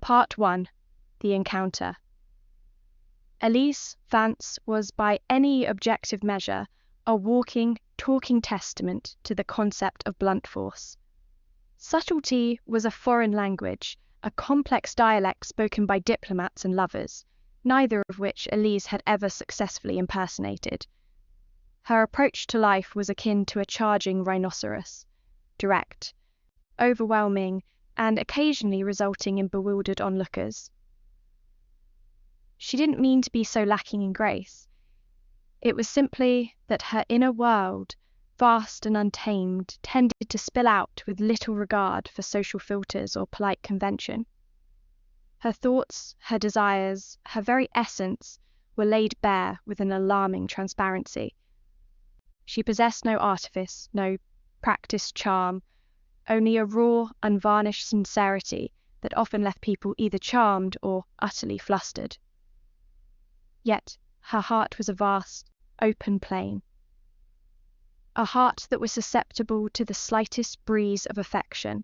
Part 1. The Encounter. Elise Vance was, by any objective measure, a walking, talking testament to the concept of blunt force. Subtlety was a foreign language, a complex dialect spoken by diplomats and lovers, neither of which Elise had ever successfully impersonated. Her approach to life was akin to a charging rhinoceros, direct, overwhelming, and occasionally resulting in bewildered onlookers. She didn't mean to be so lacking in grace. It was simply that her inner world, vast and untamed, tended to spill out with little regard for social filters or polite convention. Her thoughts, her desires, her very essence were laid bare with an alarming transparency. She possessed no artifice, no practiced charm, only a raw, unvarnished sincerity that often left people either charmed or utterly flustered. Yet her heart was a vast, open plain. A heart that was susceptible to the slightest breeze of affection,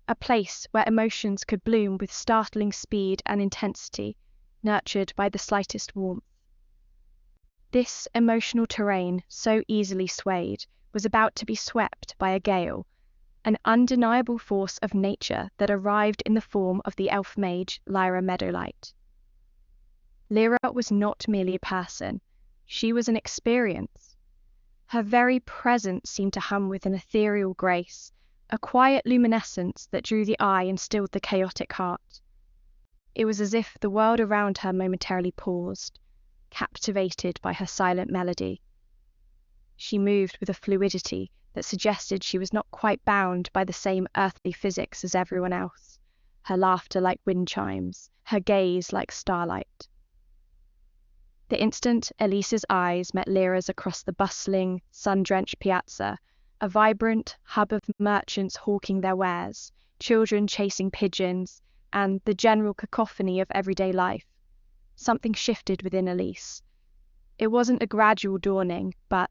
a place where emotions could bloom with startling speed and intensity, nurtured by the slightest warmth. This emotional terrain, so easily swayed, was about to be swept by a gale, an undeniable force of nature that arrived in the form of the elf mage Lyra Meadowlight. Lyra was not merely a person, she was an experience. Her very presence seemed to hum with an ethereal grace, a quiet luminescence that drew the eye and stilled the chaotic heart. It was as if the world around her momentarily paused, captivated by her silent melody. She moved with a fluidity that suggested she was not quite bound by the same earthly physics as everyone else, her laughter like wind chimes, her gaze like starlight. The instant Elise's eyes met Lyra's across the bustling, sun-drenched piazza, a vibrant hub of merchants hawking their wares, children chasing pigeons, and the general cacophony of everyday life, something shifted within Elise. It wasn't a gradual dawning, but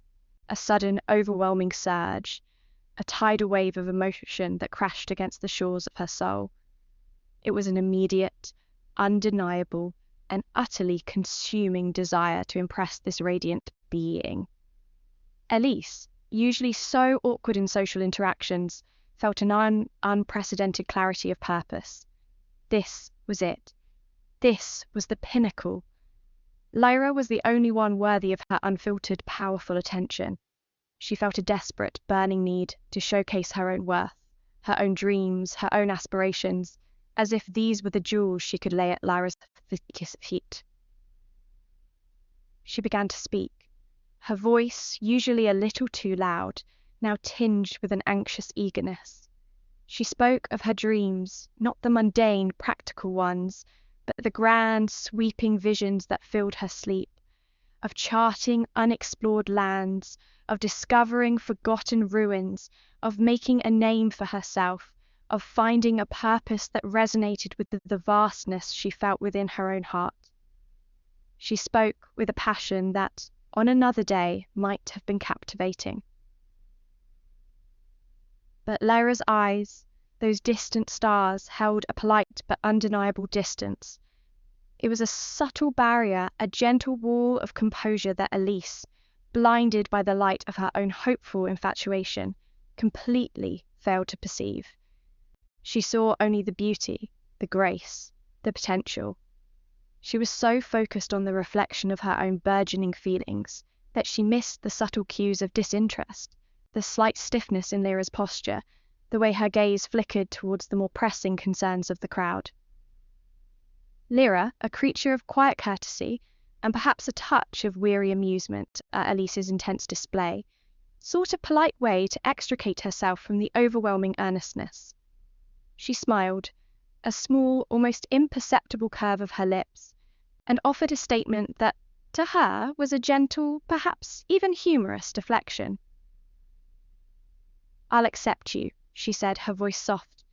a sudden, overwhelming surge, a tidal wave of emotion that crashed against the shores of her soul. It was an immediate, undeniable, and utterly consuming desire to impress this radiant being. Elise, usually so awkward in social interactions, felt an unprecedented clarity of purpose. This was it. This was the pinnacle. Lyra was the only one worthy of her unfiltered, powerful attention. She felt a desperate, burning need to showcase her own worth, her own dreams, her own aspirations, as if these were the jewels she could lay at Lyra's feet. She began to speak, her voice, usually a little too loud, now tinged with an anxious eagerness. She spoke of her dreams, not the mundane, practical ones, but the grand, sweeping visions that filled her sleep, of charting unexplored lands, of discovering forgotten ruins, of making a name for herself, of finding a purpose that resonated with the vastness she felt within her own heart. She spoke with a passion that, on another day, might have been captivating. But Lyra's eyes, those distant stars, held a polite but undeniable distance. It was a subtle barrier, a gentle wall of composure that Elise, blinded by the light of her own hopeful infatuation, completely failed to perceive. She saw only the beauty, the grace, the potential. She was so focused on the reflection of her own burgeoning feelings that she missed the subtle cues of disinterest, the slight stiffness in Lyra's posture, the way her gaze flickered towards the more pressing concerns of the crowd. Lyra, a creature of quiet courtesy, and perhaps a touch of weary amusement at Elise's intense display, sought a polite way to extricate herself from the overwhelming earnestness. She smiled, a small, almost imperceptible curve of her lips, and offered a statement that, to her, was a gentle, perhaps even humorous deflection. "I'll accept you," she said, her voice soft,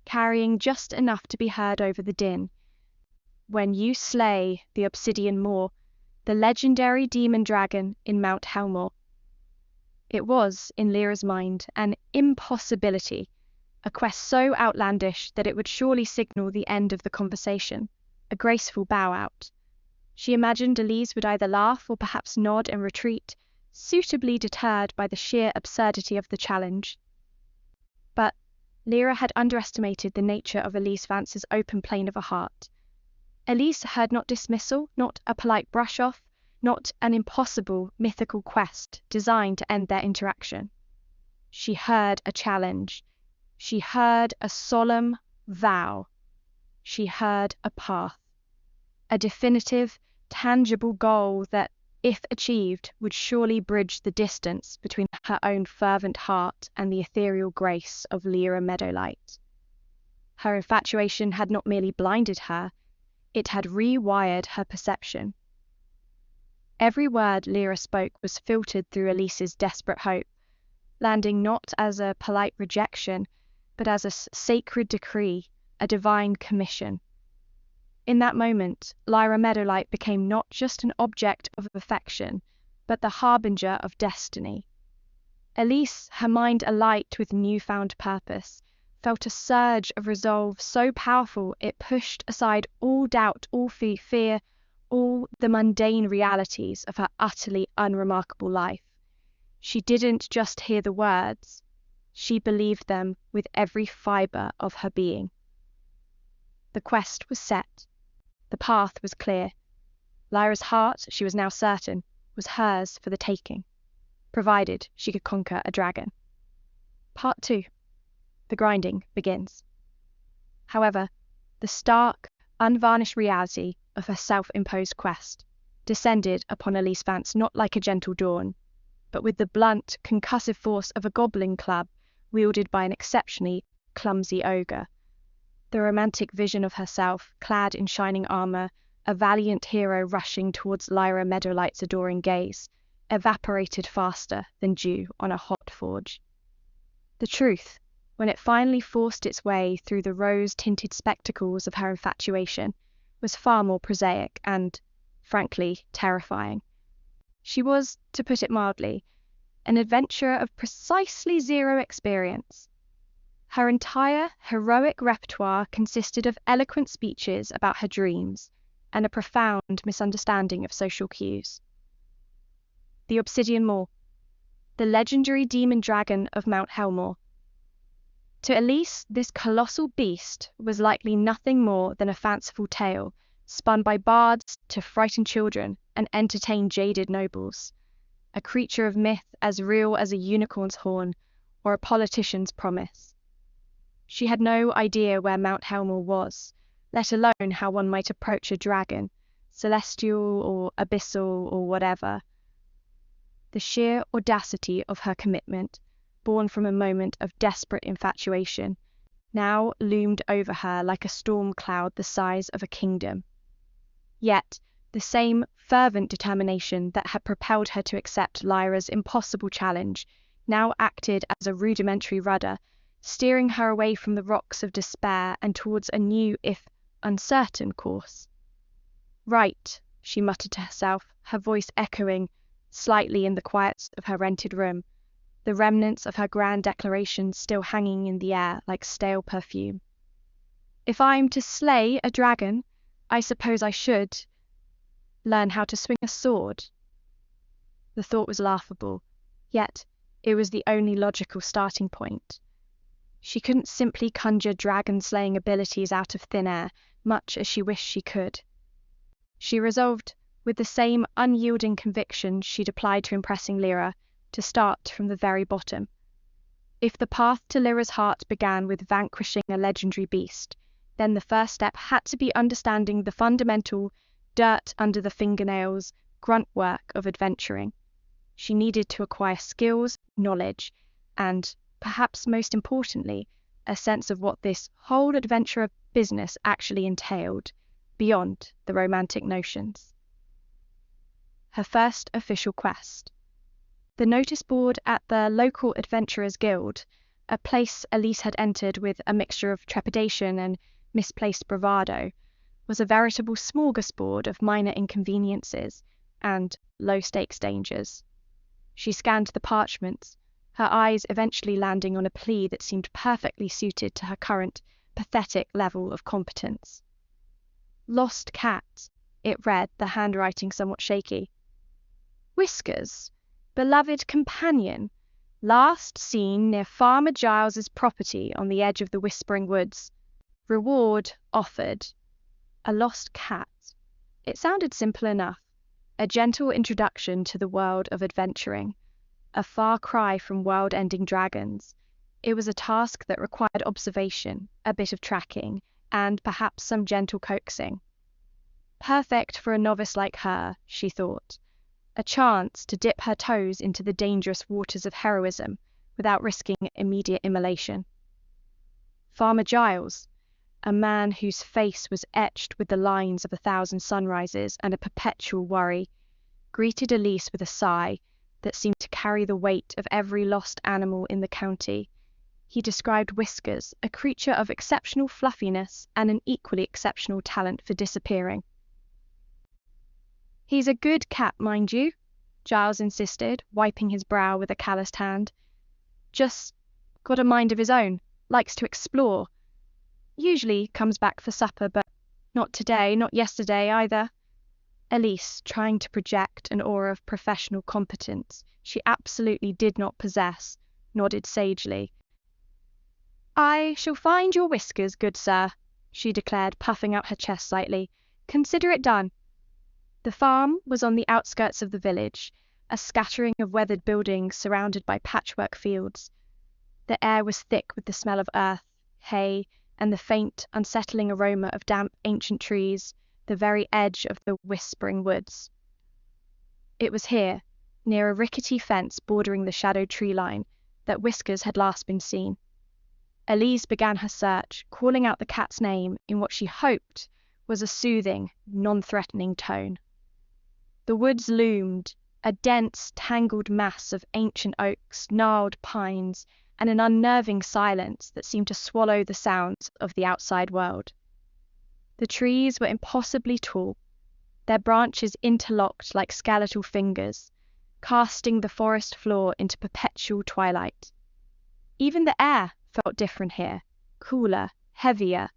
carrying just enough to be heard over the din. "When you slay the Obsidian Maw, the legendary demon dragon in Mount Helmore." It was, in Lyra's mind, an impossibility, a quest so outlandish that it would surely signal the end of the conversation, a graceful bow out. She imagined Elise would either laugh or perhaps nod and retreat, suitably deterred by the sheer absurdity of the challenge. But Lyra had underestimated the nature of Elise Vance's open plain of a heart. Elise heard not dismissal, not a polite brush-off, not an impossible, mythical quest designed to end their interaction. She heard a challenge. She heard a solemn vow. She heard a path. A definitive, tangible goal that, if achieved, would surely bridge the distance between her own fervent heart and the ethereal grace of Lyra Meadowlight. Her infatuation had not merely blinded her, it had rewired her perception. Every word Lyra spoke was filtered through Elise's desperate hope, landing not as a polite rejection, but as a sacred decree, a divine commission. In that moment, Lyra Meadowlight became not just an object of affection, but the harbinger of destiny. Elise, her mind alight with newfound purpose, felt a surge of resolve so powerful it pushed aside all doubt, all fear, all the mundane realities of her utterly unremarkable life. She didn't just hear the words, she believed them with every fibre of her being. The quest was set. The path was clear. Lyra's heart, she was now certain, was hers for the taking, provided she could conquer a dragon. Part 2. The grinding begins. However, the stark, unvarnished reality of her self-imposed quest descended upon Elise Vance not like a gentle dawn, but with the blunt, concussive force of a goblin club wielded by an exceptionally clumsy ogre. The romantic vision of herself, clad in shining armor, a valiant hero rushing towards Lyra Meadowlight's adoring gaze, evaporated faster than dew on a hot forge. The truth, when it finally forced its way through the rose-tinted spectacles of her infatuation, was far more prosaic and, frankly, terrifying. She was, to put it mildly, an adventurer of precisely zero experience. Her entire heroic repertoire consisted of eloquent speeches about her dreams and a profound misunderstanding of social cues. The Obsidian Maw, the legendary demon dragon of Mount Helmore. To Elise, this colossal beast was likely nothing more than a fanciful tale spun by bards to frighten children and entertain jaded nobles, a creature of myth as real as a unicorn's horn or a politician's promise. She had no idea where Mount Helmore was, let alone how one might approach a dragon, celestial or abyssal or whatever. The sheer audacity of her commitment, born from a moment of desperate infatuation, now loomed over her like a storm cloud the size of a kingdom. Yet, the same fervent determination that had propelled her to accept Lyra's impossible challenge now acted as a rudimentary rudder, steering her away from the rocks of despair and towards a new, if uncertain, course. Right, she muttered to herself, her voice echoing slightly in the quiet of her rented room, the remnants of her grand declaration still hanging in the air like stale perfume. If I'm to slay a dragon, I suppose I should learn how to swing a sword. The thought was laughable, yet it was the only logical starting point. She couldn't simply conjure dragon-slaying abilities out of thin air, much as she wished she could. She resolved, with the same unyielding conviction she'd applied to impressing Lyra, to start from the very bottom. If the path to Lyra's heart began with vanquishing a legendary beast, then the first step had to be understanding the fundamental, dirt under the fingernails, grunt work of adventuring. She needed to acquire skills, knowledge, and, perhaps most importantly, a sense of what this whole adventure of business actually entailed, beyond the romantic notions. Her first official quest. The notice board at the local Adventurers Guild, a place Elise had entered with a mixture of trepidation and misplaced bravado, was a veritable smorgasbord of minor inconveniences and low-stakes dangers. She scanned the parchments, her eyes eventually landing on a plea that seemed perfectly suited to her current, pathetic level of competence. Lost cat, it read, the handwriting somewhat shaky. Whiskers, beloved companion, last seen near Farmer Giles's property on the edge of the Whispering Woods. Reward offered. A lost cat. It sounded simple enough. A gentle introduction to the world of adventuring. A far cry from world-ending dragons. It was a task that required observation, a bit of tracking, and perhaps some gentle coaxing. Perfect for a novice like her, she thought. A chance to dip her toes into the dangerous waters of heroism without risking immediate immolation. Farmer Giles, a man whose face was etched with the lines of 1,000 sunrises and a perpetual worry, greeted Elise with a sigh that seemed to carry the weight of every lost animal in the county. He described Whiskers, a creature of exceptional fluffiness and an equally exceptional talent for disappearing. He's a good cat, mind you, Giles insisted, wiping his brow with a calloused hand. Just got a mind of his own, likes to explore. Usually comes back for supper, but not today, not yesterday either. Elise, trying to project an aura of professional competence she absolutely did not possess, nodded sagely. I shall find your Whiskers, good sir, she declared, puffing out her chest slightly. Consider it done. The farm was on the outskirts of the village, a scattering of weathered buildings surrounded by patchwork fields. The air was thick with the smell of earth, hay, and the faint, unsettling aroma of damp ancient trees, the very edge of the Whispering Woods. It was here, near a rickety fence bordering the shadowed tree line, that Whiskers had last been seen. Elise began her search, calling out the cat's name in what she hoped was a soothing, non-threatening tone. The woods loomed, a dense, tangled mass of ancient oaks, gnarled pines, and an unnerving silence that seemed to swallow the sounds of the outside world. The trees were impossibly tall, their branches interlocked like skeletal fingers, casting the forest floor into perpetual twilight. Even the air felt different here, cooler, heavier,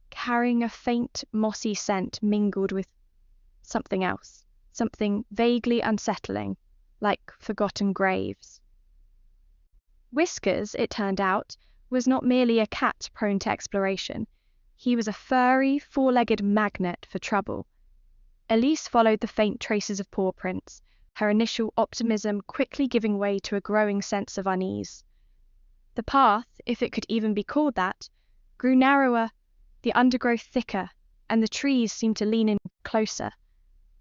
carrying a faint, mossy scent mingled with something else, something vaguely unsettling, like forgotten graves. Whiskers, it turned out, was not merely a cat prone to exploration. He was a furry, four-legged magnet for trouble. Elise followed the faint traces of paw prints, her initial optimism quickly giving way to a growing sense of unease. The path, if it could even be called that, grew narrower, the undergrowth thicker, and the trees seemed to lean in closer,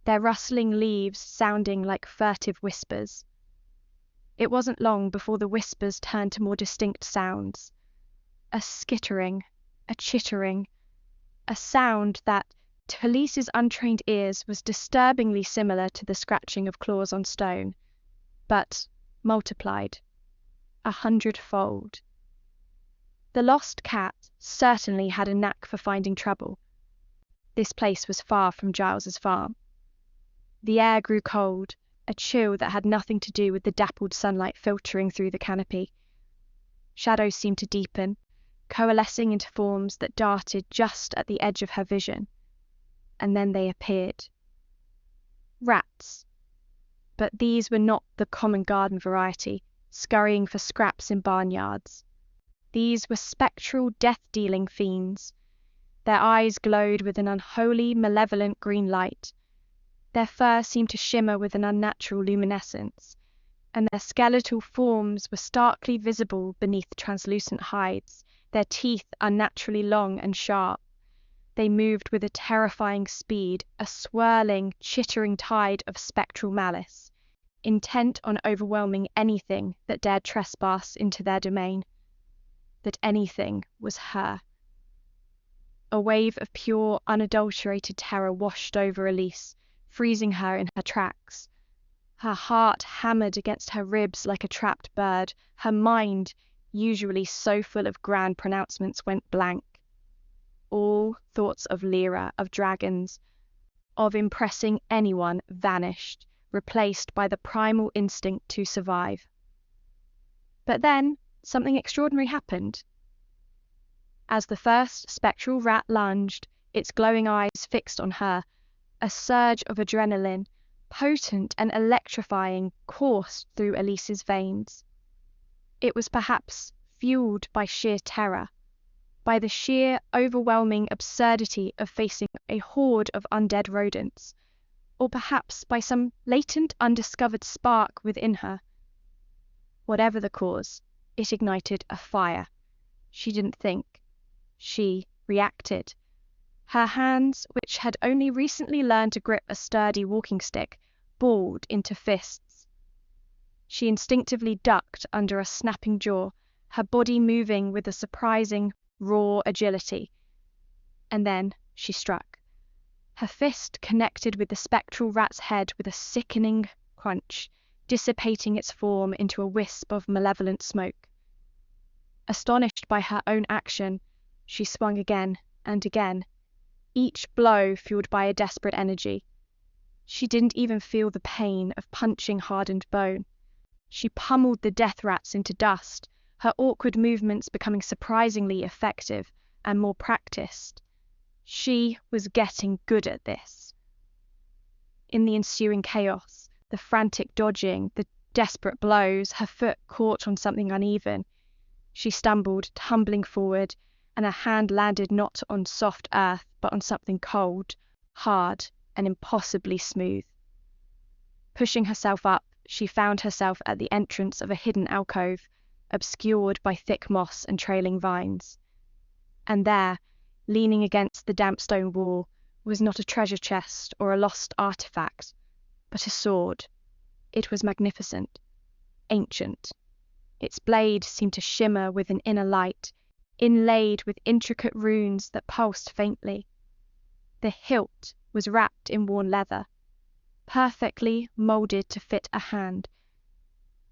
their rustling leaves sounding like furtive whispers. It wasn't long before the whispers turned to more distinct sounds. A skittering, a chittering, a sound that, to Elise's untrained ears, was disturbingly similar to the scratching of claws on stone, but multiplied 100-fold. The lost cat certainly had a knack for finding trouble. This place was far from Giles's farm. The air grew cold, a chill that had nothing to do with the dappled sunlight filtering through the canopy. Shadows seemed to deepen, coalescing into forms that darted just at the edge of her vision. And then they appeared. Rats. But these were not the common garden variety, scurrying for scraps in barnyards. These were spectral, death-dealing fiends. Their eyes glowed with an unholy, malevolent green light. Their fur seemed to shimmer with an unnatural luminescence, and their skeletal forms were starkly visible beneath translucent hides, their teeth unnaturally long and sharp. They moved with a terrifying speed, a swirling, chittering tide of spectral malice, intent on overwhelming anything that dared trespass into their domain. That anything was her. A wave of pure, unadulterated terror washed over Elise, freezing her in her tracks. Her heart hammered against her ribs like a trapped bird. Her mind, usually so full of grand pronouncements, went blank. All thoughts of Lyra, of dragons, of impressing anyone vanished, replaced by the primal instinct to survive. But then something extraordinary happened. As the first spectral rat lunged, its glowing eyes fixed on her, a surge of adrenaline, potent and electrifying, coursed through Elise's veins. It was perhaps fueled by sheer terror, by the sheer, overwhelming absurdity of facing a horde of undead rodents, or perhaps by some latent, undiscovered spark within her. Whatever the cause, it ignited a fire. She didn't think. She reacted. Her hands, which had only recently learned to grip a sturdy walking stick, balled into fists. She instinctively ducked under a snapping jaw, her body moving with a surprising, raw agility. And then she struck. Her fist connected with the spectral rat's head with a sickening crunch, dissipating its form into a wisp of malevolent smoke. Astonished by her own action, she swung again and again, each blow fueled by a desperate energy. She didn't even feel the pain of punching hardened bone. She pummeled the death rats into dust, her awkward movements becoming surprisingly effective and more practiced. She was getting good at this. In the ensuing chaos, the frantic dodging, the desperate blows, her foot caught on something uneven. She stumbled, tumbling forward, and her hand landed not on soft earth, but on something cold, hard, and impossibly smooth. Pushing herself up, she found herself at the entrance of a hidden alcove, obscured by thick moss and trailing vines. And there, leaning against the damp stone wall, was not a treasure chest or a lost artifact, but a sword. It was magnificent, ancient. Its blade seemed to shimmer with an inner light, inlaid with intricate runes that pulsed faintly. The hilt was wrapped in worn leather, perfectly molded to fit a hand.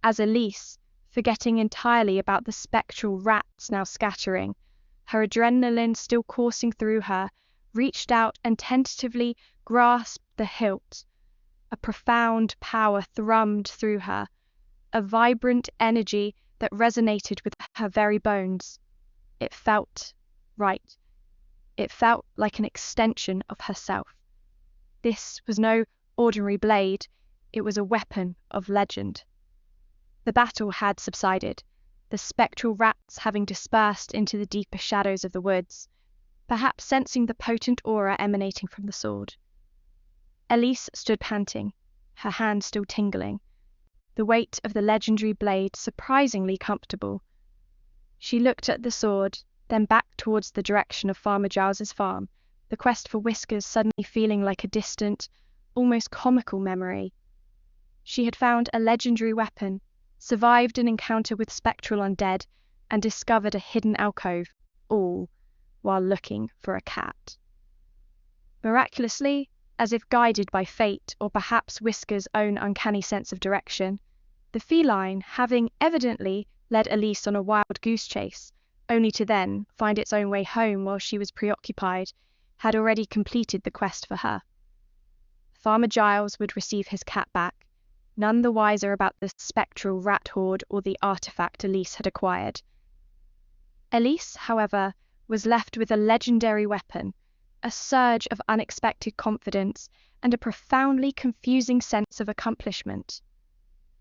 As Elise, forgetting entirely about the spectral rats now scattering, her adrenaline still coursing through her, reached out and tentatively grasped the hilt. A profound power thrummed through her, a vibrant energy that resonated with her very bones. It felt right. It felt like an extension of herself. This was no ordinary blade, it was a weapon of legend. The battle had subsided, the spectral rats having dispersed into the deeper shadows of the woods, perhaps sensing the potent aura emanating from the sword. Elise stood panting, her hand still tingling, the weight of the legendary blade surprisingly comfortable. She looked at the sword, then back towards the direction of Farmer Giles's farm, the quest for Whiskers suddenly feeling like a distant, almost comical memory. She had found a legendary weapon, survived an encounter with spectral undead, and discovered a hidden alcove, all while looking for a cat. Miraculously, as if guided by fate or perhaps Whisker's own uncanny sense of direction, the feline, having evidently led Elise on a wild goose chase, only to then find its own way home while she was preoccupied, had already completed the quest for her. Farmer Giles would receive his cat back, none the wiser about the spectral rat horde or the artifact Elise had acquired. Elise, however, was left with a legendary weapon, a surge of unexpected confidence, and a profoundly confusing sense of accomplishment.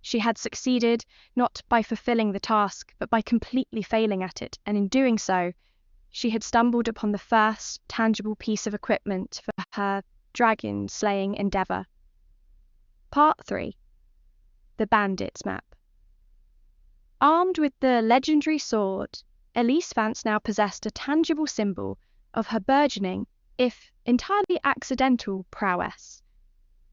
She had succeeded not by fulfilling the task, but by completely failing at it, and in doing so, she had stumbled upon the first tangible piece of equipment for her dragon-slaying endeavor. Part 3. The Bandit's Map. Armed with the legendary sword, Elise Vance now possessed a tangible symbol of her burgeoning, if entirely accidental, prowess.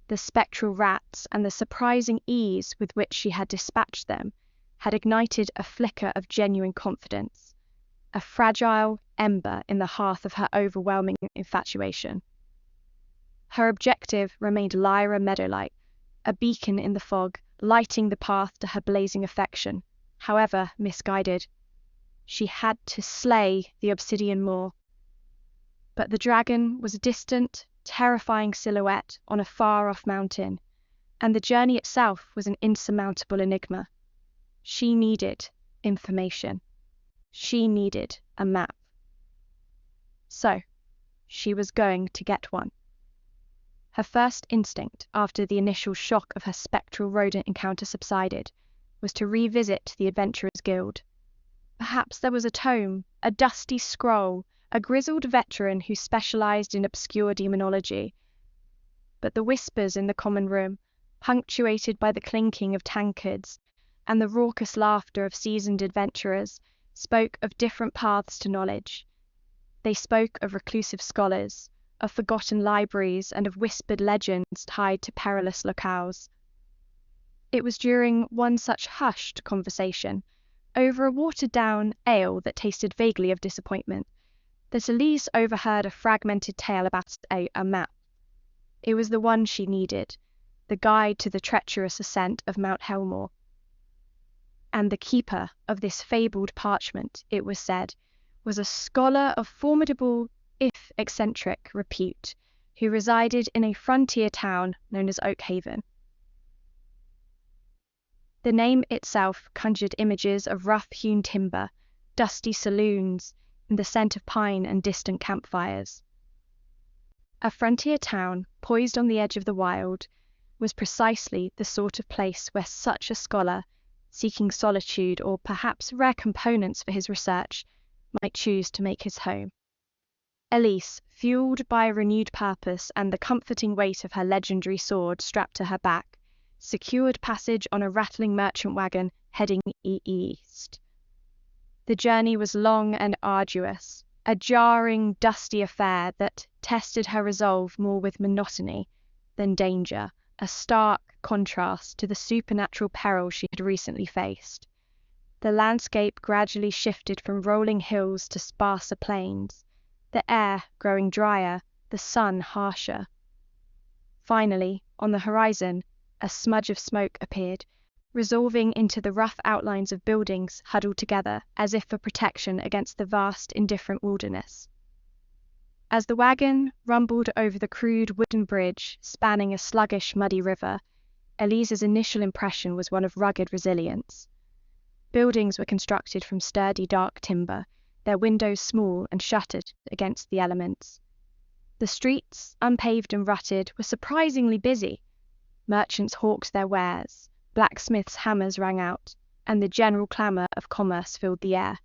The spectral rats and the surprising ease with which she had dispatched them had ignited a flicker of genuine confidence, a fragile ember in the hearth of her overwhelming infatuation. Her objective remained Lyra Meadowlight, a beacon in the fog, lighting the path to her blazing affection, however misguided. She had to slay the obsidian moor. But the dragon was a distant, terrifying silhouette on a far-off mountain, and the journey itself was an insurmountable enigma. She needed information. She needed a map. So, she was going to get one. Her first instinct, after the initial shock of her spectral rodent encounter subsided, was to revisit the Adventurers Guild. Perhaps there was a tome, a dusty scroll, a grizzled veteran who specialized in obscure demonology. But the whispers in the common room, punctuated by the clinking of tankards and the raucous laughter of seasoned adventurers, spoke of different paths to knowledge. They spoke of reclusive scholars, of forgotten libraries, and of whispered legends tied to perilous locales. It was during one such hushed conversation, over a watered-down ale that tasted vaguely of disappointment, that Elise overheard a fragmented tale about a map. It was the one she needed, the guide to the treacherous ascent of Mount Helmore. And the keeper of this fabled parchment, it was said, was a scholar of formidable, if eccentric, repute, who resided in a frontier town known as Oakhaven. The name itself conjured images of rough-hewn timber, dusty saloons, and the scent of pine and distant campfires. A frontier town, poised on the edge of the wild, was precisely the sort of place where such a scholar, seeking solitude or perhaps rare components for his research, might choose to make his home. Elise, fueled by a renewed purpose and the comforting weight of her legendary sword strapped to her back, secured passage on a rattling merchant wagon heading east. The journey was long and arduous, a jarring, dusty affair that tested her resolve more with monotony than danger, a stark contrast to the supernatural peril she had recently faced. The landscape gradually shifted from rolling hills to sparser plains, the air growing drier, the sun harsher. Finally, on the horizon, a smudge of smoke appeared, resolving into the rough outlines of buildings huddled together as if for protection against the vast, indifferent wilderness. As the wagon rumbled over the crude wooden bridge spanning a sluggish, muddy river, Elise's initial impression was one of rugged resilience. Buildings were constructed from sturdy, dark timber, their windows small and shuttered against the elements. The streets, unpaved and rutted, were surprisingly busy. Merchants hawked their wares, blacksmiths' hammers rang out, and the general clamour of commerce filled the air.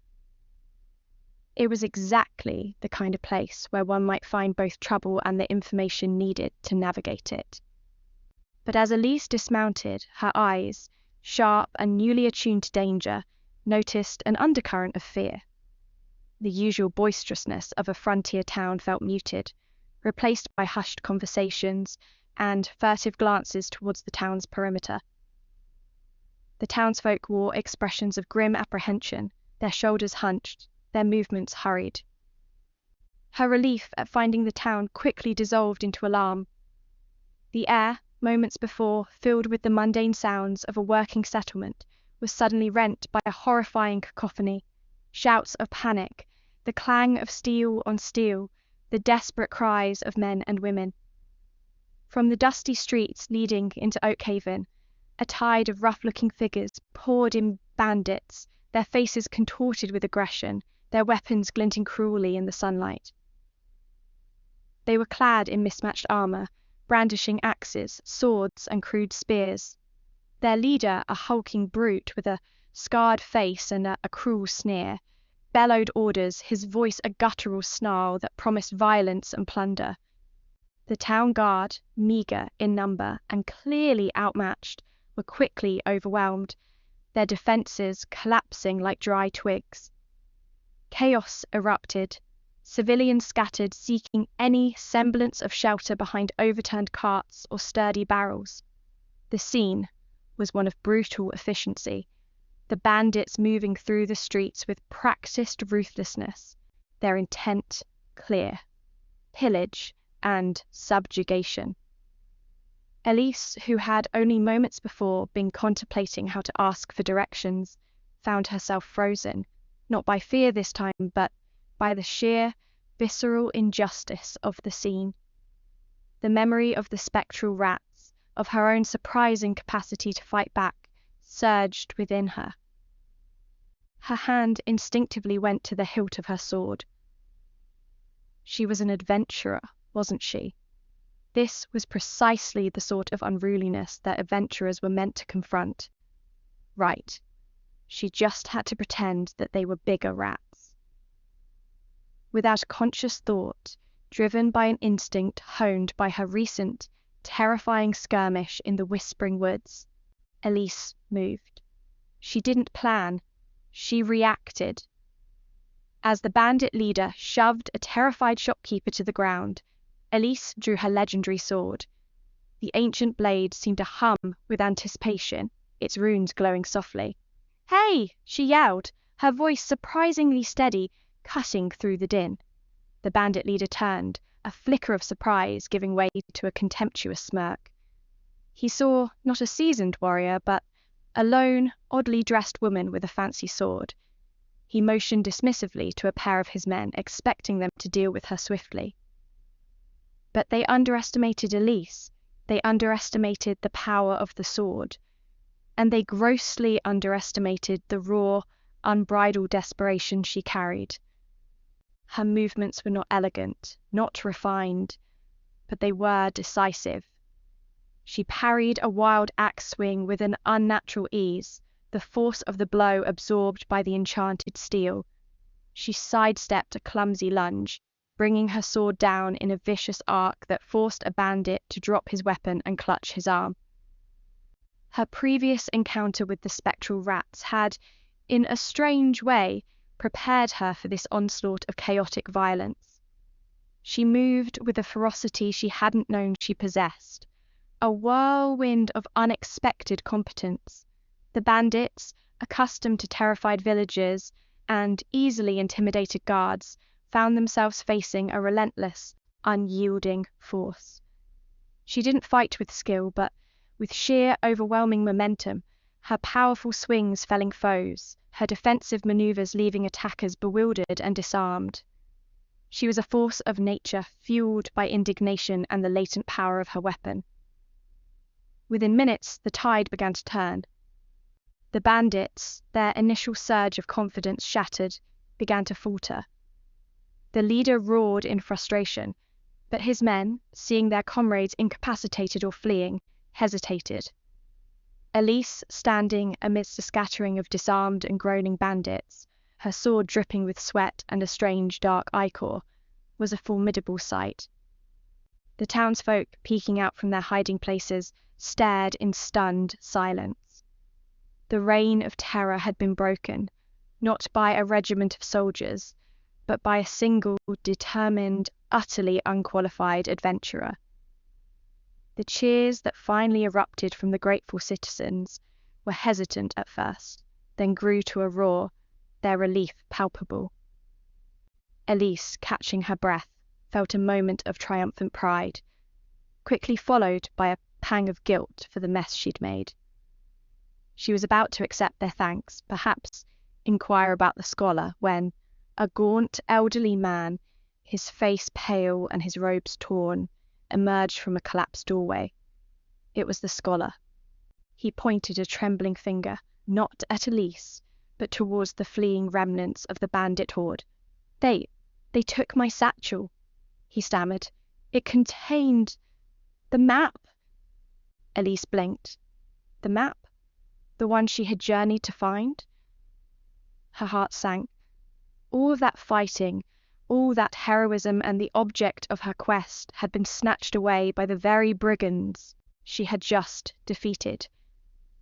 It was exactly the kind of place where one might find both trouble and the information needed to navigate it. But as Elise dismounted, her eyes, sharp and newly attuned to danger, noticed an undercurrent of fear. The usual boisterousness of a frontier town felt muted, replaced by hushed conversations and furtive glances towards the town's perimeter. The townsfolk wore expressions of grim apprehension, their shoulders hunched, their movements hurried. Her relief at finding the town quickly dissolved into alarm. The air, moments before filled with the mundane sounds of a working settlement, was suddenly rent by a horrifying cacophony, shouts of panic, the clang of steel on steel, the desperate cries of men and women. From the dusty streets leading into Oakhaven, a tide of rough-looking figures poured in, bandits, their faces contorted with aggression, their weapons glinting cruelly in the sunlight. They were clad in mismatched armor, brandishing axes, swords, and crude spears. Their leader, a hulking brute with a scarred face and a cruel sneer, bellowed orders, his voice a guttural snarl that promised violence and plunder. The town guard, meager in number and clearly outmatched, were quickly overwhelmed, their defenses collapsing like dry twigs. Chaos erupted, civilians scattered, seeking any semblance of shelter behind overturned carts or sturdy barrels. The scene was one of brutal efficiency, the bandits moving through the streets with practiced ruthlessness, their intent clear: pillage and subjugation. Elise, who had only moments before been contemplating how to ask for directions, found herself frozen, not by fear this time, but by the sheer, visceral injustice of the scene. The memory of the spectral rats, of her own surprising capacity to fight back, surged within her. Her hand instinctively went to the hilt of her sword. She was an adventurer, wasn't she? This was precisely the sort of unruliness that adventurers were meant to confront. Right. She just had to pretend that they were bigger rats. Without a conscious thought, driven by an instinct honed by her recent, terrifying skirmish in the Whispering Woods, Elise moved. She didn't plan. She reacted. As the bandit leader shoved a terrified shopkeeper to the ground, Elise drew her legendary sword. The ancient blade seemed to hum with anticipation, its runes glowing softly. "Hey!" she yelled, her voice surprisingly steady, cutting through the din. The bandit leader turned, a flicker of surprise giving way to a contemptuous smirk. He saw not a seasoned warrior, but a lone, oddly dressed woman with a fancy sword. He motioned dismissively to a pair of his men, expecting them to deal with her swiftly. But they underestimated Elise. They underestimated the power of the sword. And they grossly underestimated the raw, unbridled desperation she carried. Her movements were not elegant, not refined, but they were decisive. She parried a wild axe swing with an unnatural ease, the force of the blow absorbed by the enchanted steel. She sidestepped a clumsy lunge, bringing her sword down in a vicious arc that forced a bandit to drop his weapon and clutch his arm. Her previous encounter with the spectral rats had, in a strange way, prepared her for this onslaught of chaotic violence. She moved with a ferocity she hadn't known she possessed, a whirlwind of unexpected competence. The bandits, accustomed to terrified villagers and easily intimidated guards, found themselves facing a relentless, unyielding force. She didn't fight with skill, but with sheer, overwhelming momentum, her powerful swings felling foes, her defensive maneuvers leaving attackers bewildered and disarmed. She was a force of nature fueled by indignation and the latent power of her weapon. Within minutes, the tide began to turn. The bandits, their initial surge of confidence shattered, began to falter. The leader roared in frustration, but his men, seeing their comrades incapacitated or fleeing, hesitated. Elise, standing amidst a scattering of disarmed and groaning bandits, her sword dripping with sweat and a strange dark ichor, was a formidable sight. The townsfolk, peeking out from their hiding places, stared in stunned silence. The reign of terror had been broken, not by a regiment of soldiers, but by a single, determined, utterly unqualified adventurer. The cheers that finally erupted from the grateful citizens were hesitant at first, then grew to a roar, their relief palpable. Elise, catching her breath, felt a moment of triumphant pride, quickly followed by a pang of guilt for the mess she'd made. She was about to accept their thanks, perhaps inquire about the scholar, when a gaunt, elderly man, his face pale and his robes torn, emerged from a collapsed doorway. It was the scholar. He pointed a trembling finger, not at Elise, but towards the fleeing remnants of the bandit horde. They took my satchel," he stammered. "It contained the map." Elise blinked. The map? The one she had journeyed to find? Her heart sank. All of that fighting, all that heroism and the object of her quest had been snatched away by the very brigands she had just defeated.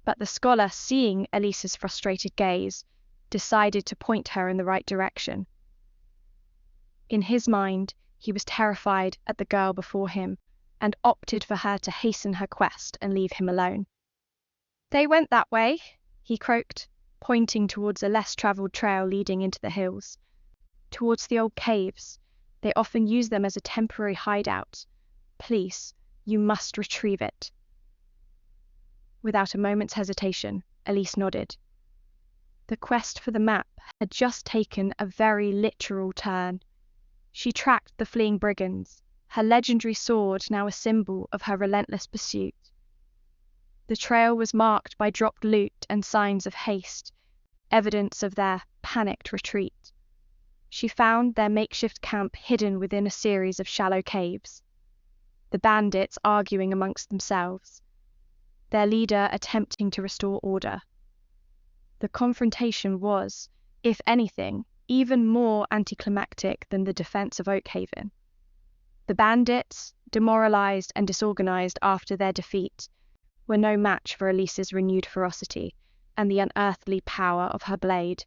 But the scholar, seeing Elise's frustrated gaze, decided to point her in the right direction. In his mind, he was terrified at the girl before him and opted for her to hasten her quest and leave him alone. "They went that way," he croaked, pointing towards a less traveled trail leading into the hills. "Towards the old caves. They often use them as a temporary hideout. Please, you must retrieve it." Without a moment's hesitation, Elise nodded. The quest for the map had just taken a very literal turn. She tracked the fleeing brigands, her legendary sword now a symbol of her relentless pursuit. The trail was marked by dropped loot and signs of haste, evidence of their panicked retreat. She found their makeshift camp hidden within a series of shallow caves, the bandits arguing amongst themselves, their leader attempting to restore order. The confrontation was, if anything, even more anticlimactic than the defense of Oakhaven. The bandits, demoralized and disorganized after their defeat, were no match for Elise's renewed ferocity and the unearthly power of her blade.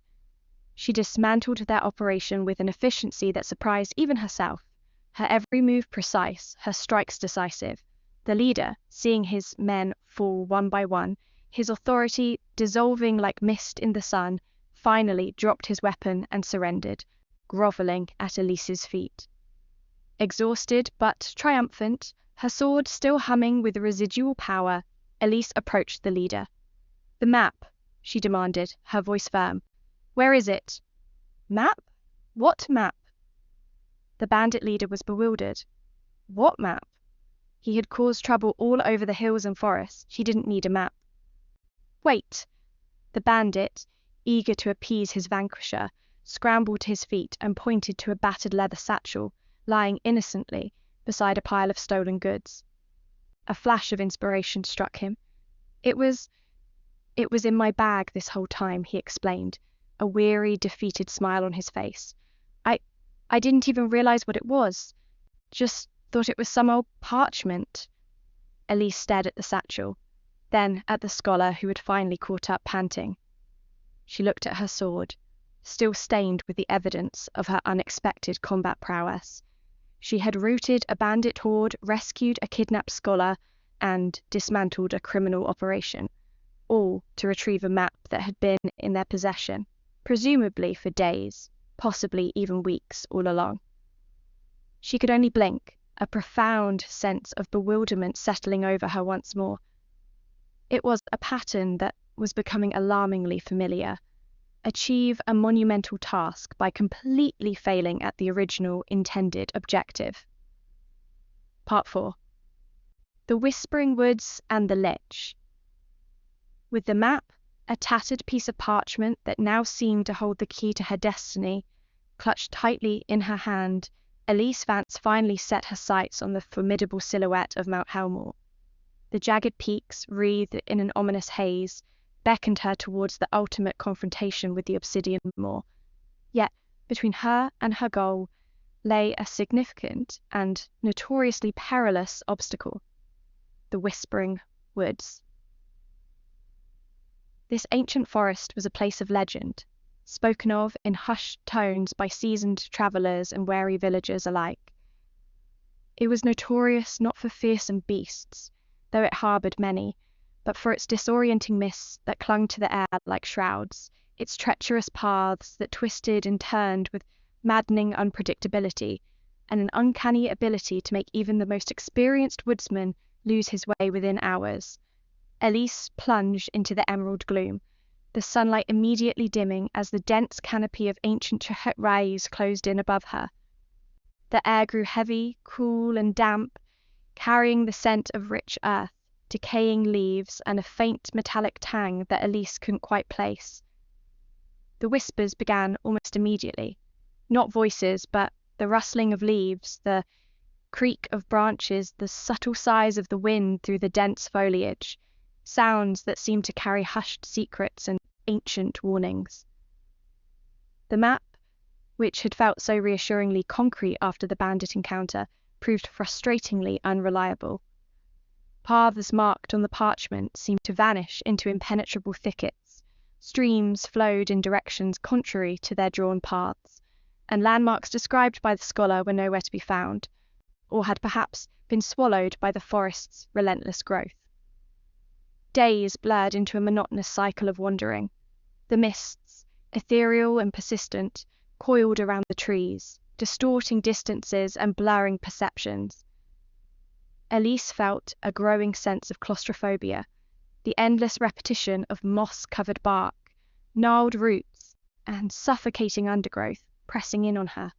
She dismantled their operation with an efficiency that surprised even herself, her every move precise, her strikes decisive. The leader, seeing his men fall one by one, his authority dissolving like mist in the sun, finally dropped his weapon and surrendered, groveling at Elise's feet. Exhausted but triumphant, her sword still humming with residual power, Elise approached the leader. "The map," she demanded, her voice firm. "Where is it?" "Map? What map?" The bandit leader was bewildered. What map? He had caused trouble all over the hills and forests. She didn't need a map. "Wait!" The bandit, eager to appease his vanquisher, scrambled to his feet and pointed to a battered leather satchel lying innocently beside a pile of stolen goods. A flash of inspiration struck him. It was in my bag this whole time," he explained, a weary, defeated smile on his face. I didn't even realize what it was. Just thought it was some old parchment." Elise stared at the satchel, then at the scholar who had finally caught up panting. She looked at her sword, still stained with the evidence of her unexpected combat prowess. She had routed a bandit horde, rescued a kidnapped scholar, and dismantled a criminal operation, all to retrieve a map that had been in their possession, presumably for days, possibly even weeks all along. She could only blink, a profound sense of bewilderment settling over her once more. It was a pattern that was becoming alarmingly familiar. Achieve a monumental task by completely failing at the original intended objective. Part 4. The Whispering Woods and the Lich. With the map, a tattered piece of parchment that now seemed to hold the key to her destiny, clutched tightly in her hand, Elise Vance finally set her sights on the formidable silhouette of Mount Helmore. The jagged peaks, wreathed in an ominous haze, beckoned her towards the ultimate confrontation with the Obsidian Moor. Yet, between her and her goal lay a significant and notoriously perilous obstacle: the Whispering Woods. This ancient forest was a place of legend, spoken of in hushed tones by seasoned travelers and wary villagers alike. It was notorious not for fearsome beasts, though it harbored many, but for its disorienting mists that clung to the air like shrouds, its treacherous paths that twisted and turned with maddening unpredictability, and an uncanny ability to make even the most experienced woodsman lose his way within hours. Elise plunged into the emerald gloom, the sunlight immediately dimming as the dense canopy of ancient Chahut closed in above her. The air grew heavy, cool, and damp, carrying the scent of rich earth, decaying leaves, and a faint metallic tang that Elise couldn't quite place. The whispers began almost immediately. Not voices, but the rustling of leaves, the creak of branches, the subtle sighs of the wind through the dense foliage, sounds that seemed to carry hushed secrets and ancient warnings. The map, which had felt so reassuringly concrete after the bandit encounter, proved frustratingly unreliable. Paths marked on the parchment seemed to vanish into impenetrable thickets, streams flowed in directions contrary to their drawn paths, and landmarks described by the scholar were nowhere to be found, or had perhaps been swallowed by the forest's relentless growth. Days blurred into a monotonous cycle of wandering. The mists, ethereal and persistent, coiled around the trees, distorting distances and blurring perceptions. Elise felt a growing sense of claustrophobia, the endless repetition of moss-covered bark, gnarled roots, and suffocating undergrowth pressing in on her.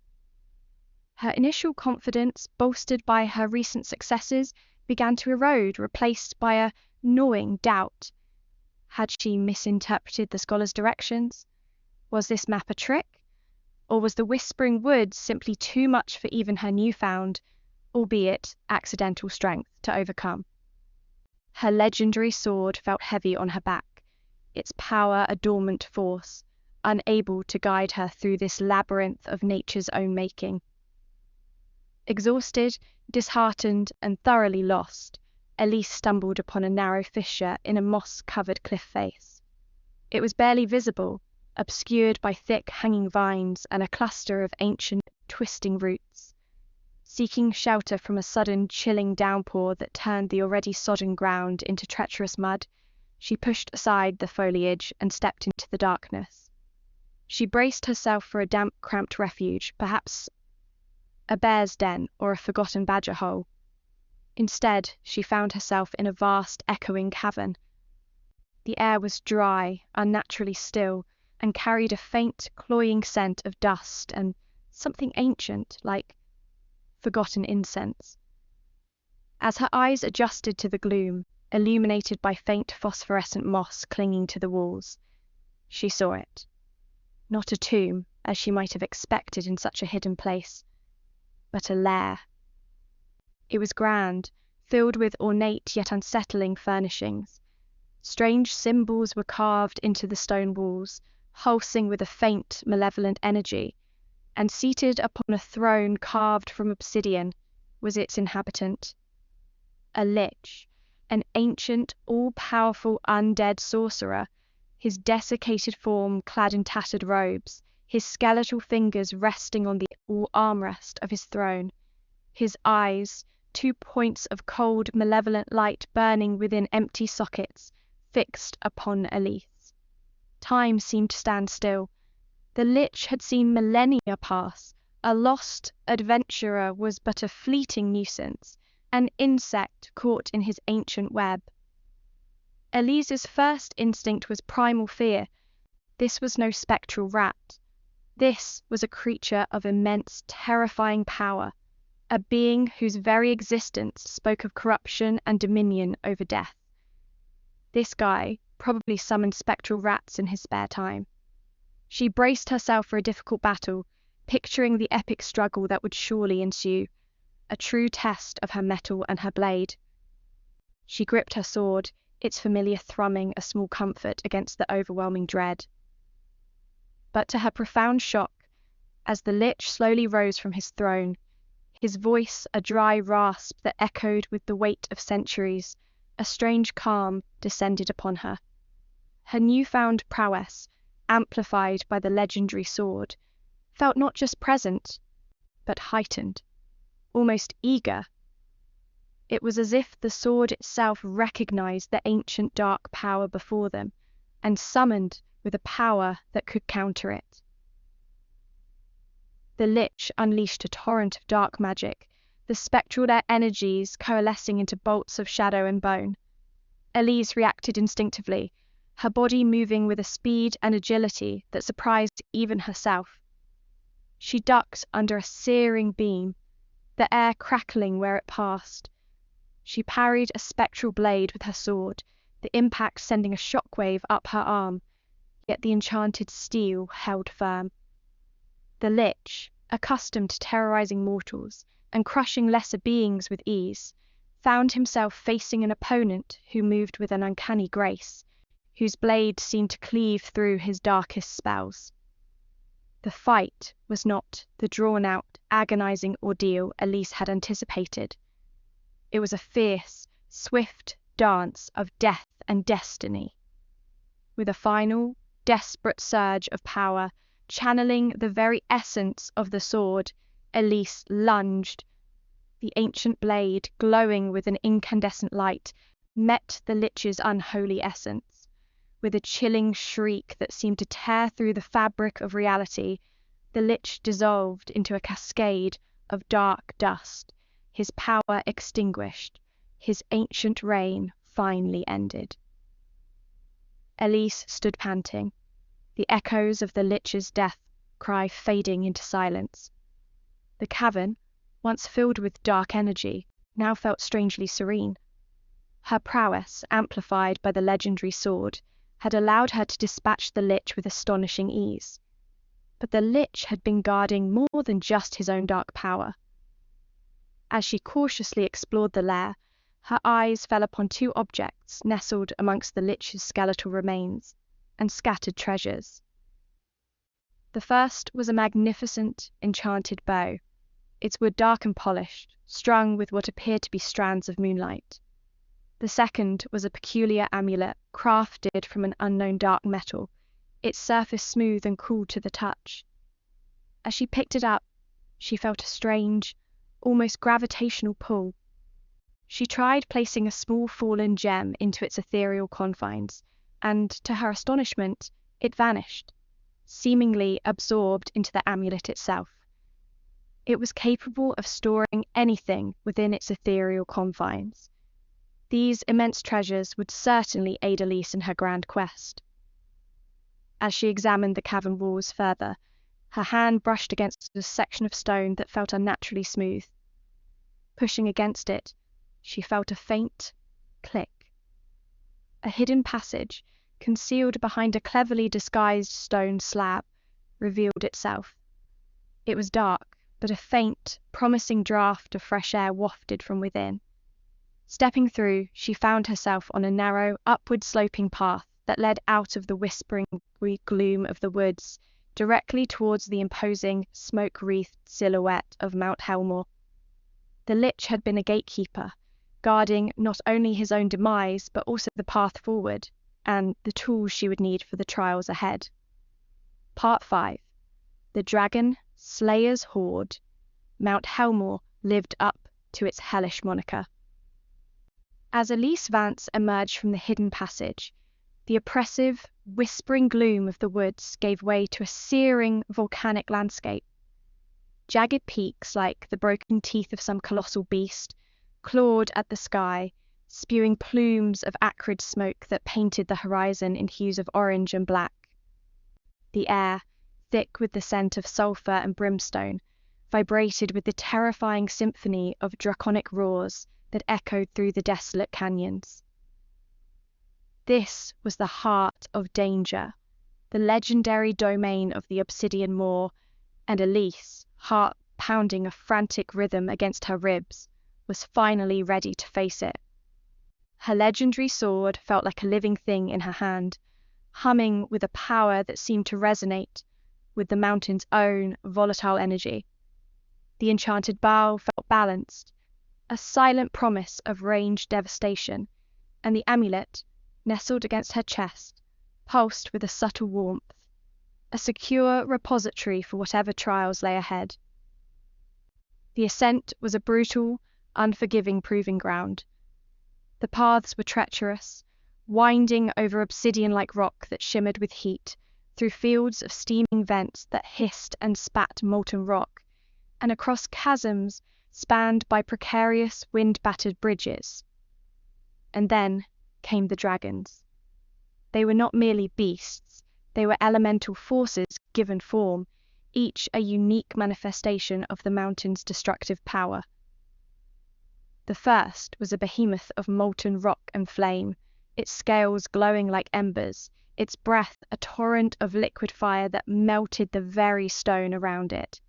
Her initial confidence, bolstered by her recent successes, began to erode, replaced by a gnawing doubt. Had she misinterpreted the scholar's directions? Was this map a trick? Or was the Whispering Woods simply too much for even her newfound, albeit accidental strength to overcome? Her legendary sword felt heavy on her back, its power a dormant force, unable to guide her through this labyrinth of nature's own making. Exhausted, disheartened, and thoroughly lost, Elise stumbled upon a narrow fissure in a moss-covered cliff face. It was barely visible, obscured by thick hanging vines and a cluster of ancient, twisting roots. Seeking shelter from a sudden, chilling downpour that turned the already sodden ground into treacherous mud, she pushed aside the foliage and stepped into the darkness. She braced herself for a damp, cramped refuge, perhaps a bear's den or a forgotten badger hole. Instead, she found herself in a vast, echoing cavern. The air was dry, unnaturally still, and carried a faint, cloying scent of dust and something ancient, like forgotten incense. As her eyes adjusted to the gloom, illuminated by faint phosphorescent moss clinging to the walls, she saw it. Not a tomb, as she might have expected in such a hidden place, but a lair. It was grand, filled with ornate yet unsettling furnishings. Strange symbols were carved into the stone walls, pulsing with a faint, malevolent energy, and seated upon a throne carved from obsidian was its inhabitant. A lich, an ancient, all-powerful undead sorcerer, his desiccated form clad in tattered robes, his skeletal fingers resting on the armrest of his throne, his eyes, 2 points of cold, malevolent light burning within empty sockets, fixed upon Elise. Time seemed to stand still. The lich had seen millennia pass. A lost adventurer was but a fleeting nuisance, an insect caught in his ancient web. Elise's first instinct was primal fear. This was no spectral rat. This was a creature of immense, terrifying power, a being whose very existence spoke of corruption and dominion over death. This guy probably summoned spectral rats in his spare time. She braced herself for a difficult battle, picturing the epic struggle that would surely ensue, a true test of her mettle and her blade. She gripped her sword, its familiar thrumming a small comfort against the overwhelming dread. But to her profound shock, as the lich slowly rose from his throne, his voice a dry rasp that echoed with the weight of centuries, a strange calm descended upon her. Her newfound prowess, amplified by the legendary sword, felt not just present, but heightened, almost eager. It was as if the sword itself recognized the ancient dark power before them, and summoned with a power that could counter it. The lich unleashed a torrent of dark magic, the spectral energies coalescing into bolts of shadow and bone. Elise reacted instinctively, her body moving with a speed and agility that surprised even herself. She ducked under a searing beam, the air crackling where it passed. She parried a spectral blade with her sword, the impact sending a shockwave up her arm, yet the enchanted steel held firm. The lich, accustomed to terrorizing mortals and crushing lesser beings with ease, found himself facing an opponent who moved with an uncanny grace, whose blade seemed to cleave through his darkest spells. The fight was not the drawn-out, agonizing ordeal Elise had anticipated. It was a fierce, swift dance of death and destiny. With a final, desperate surge of power, channeling the very essence of the sword, Elise lunged. The ancient blade, glowing with an incandescent light, met the lich's unholy essence. With a chilling shriek that seemed to tear through the fabric of reality, the lich dissolved into a cascade of dark dust, his power extinguished, his ancient reign finally ended. Elise stood panting, the echoes of the lich's death cry fading into silence. The cavern, once filled with dark energy, now felt strangely serene. Her prowess, amplified by the legendary sword, had allowed her to dispatch the Lich with astonishing ease. But the Lich had been guarding more than just his own dark power. As she cautiously explored the lair, her eyes fell upon two objects nestled amongst the Lich's skeletal remains and scattered treasures. The first was a magnificent, enchanted bow, its wood dark and polished, strung with what appeared to be strands of moonlight. The second was a peculiar amulet crafted from an unknown dark metal, its surface smooth and cool to the touch. As she picked it up, she felt a strange, almost gravitational pull. She tried placing a small fallen gem into its ethereal confines, and, to her astonishment, it vanished, seemingly absorbed into the amulet itself. It was capable of storing anything within its ethereal confines. These immense treasures would certainly aid Elise in her grand quest. As she examined the cavern walls further, her hand brushed against a section of stone that felt unnaturally smooth. Pushing against it, she felt a faint click. A hidden passage, concealed behind a cleverly disguised stone slab, revealed itself. It was dark, but a faint, promising draught of fresh air wafted from within. Stepping through, she found herself on a narrow, upward-sloping path that led out of the whispering gloom of the woods, directly towards the imposing, smoke-wreathed silhouette of Mount Helmore. The Lich had been a gatekeeper, guarding not only his own demise, but also the path forward, and the tools she would need for the trials ahead. Part 5. The Dragon Slayer's Horde. Mount Helmore lived up to its hellish moniker. As Elise Vance emerged from the hidden passage, the oppressive, whispering gloom of the woods gave way to a searing, volcanic landscape. Jagged peaks, like the broken teeth of some colossal beast, clawed at the sky, spewing plumes of acrid smoke that painted the horizon in hues of orange and black. The air, thick with the scent of sulphur and brimstone, vibrated with the terrifying symphony of draconic roars that echoed through the desolate canyons. This was the heart of danger, the legendary domain of the Obsidian Moor, and Elise, heart pounding a frantic rhythm against her ribs, was finally ready to face it. Her legendary sword felt like a living thing in her hand, humming with a power that seemed to resonate with the mountain's own volatile energy. The enchanted bow felt balanced, a silent promise of ranged devastation, and the amulet, nestled against her chest, pulsed with a subtle warmth, a secure repository for whatever trials lay ahead. The ascent was a brutal, unforgiving proving ground. The paths were treacherous, winding over obsidian-like rock that shimmered with heat, through fields of steaming vents that hissed and spat molten rock, and across chasms spanned by precarious, wind-battered bridges. And then came the dragons. They were not merely beasts, they were elemental forces given form, each a unique manifestation of the mountain's destructive power. The first was a behemoth of molten rock and flame, its scales glowing like embers, its breath a torrent of liquid fire that melted the very stone around it.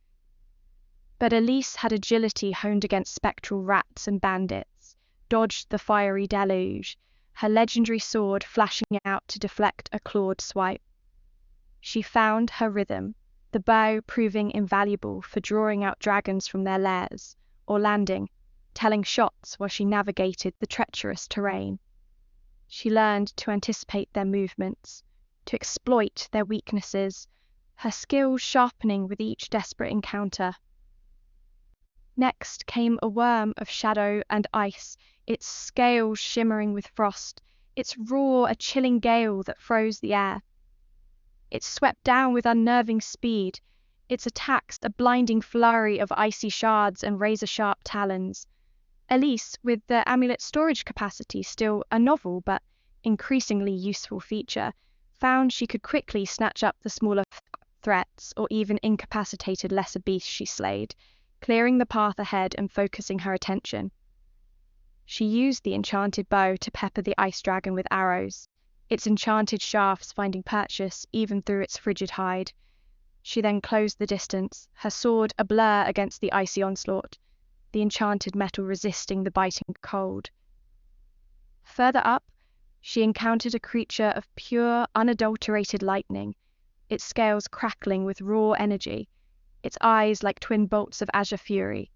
But Elise had agility honed against spectral rats and bandits, dodged the fiery deluge, her legendary sword flashing out to deflect a clawed swipe. She found her rhythm, the bow proving invaluable for drawing out dragons from their lairs, or landing, telling shots while she navigated the treacherous terrain. She learned to anticipate their movements, to exploit their weaknesses, her skills sharpening with each desperate encounter. Next came a worm of shadow and ice, its scales shimmering with frost, its roar a chilling gale that froze the air. It swept down with unnerving speed, its attacks a blinding flurry of icy shards and razor-sharp talons. Elise, with the amulet's storage capacity still a novel but increasingly useful feature, found she could quickly snatch up the smaller threats or even incapacitated lesser beasts she slayed, clearing the path ahead and focusing her attention. She used the enchanted bow to pepper the ice dragon with arrows, its enchanted shafts finding purchase even through its frigid hide. She then closed the distance, her sword a blur against the icy onslaught, the enchanted metal resisting the biting cold. Further up, she encountered a creature of pure, unadulterated lightning, its scales crackling with raw energy, its eyes like twin bolts of azure fury.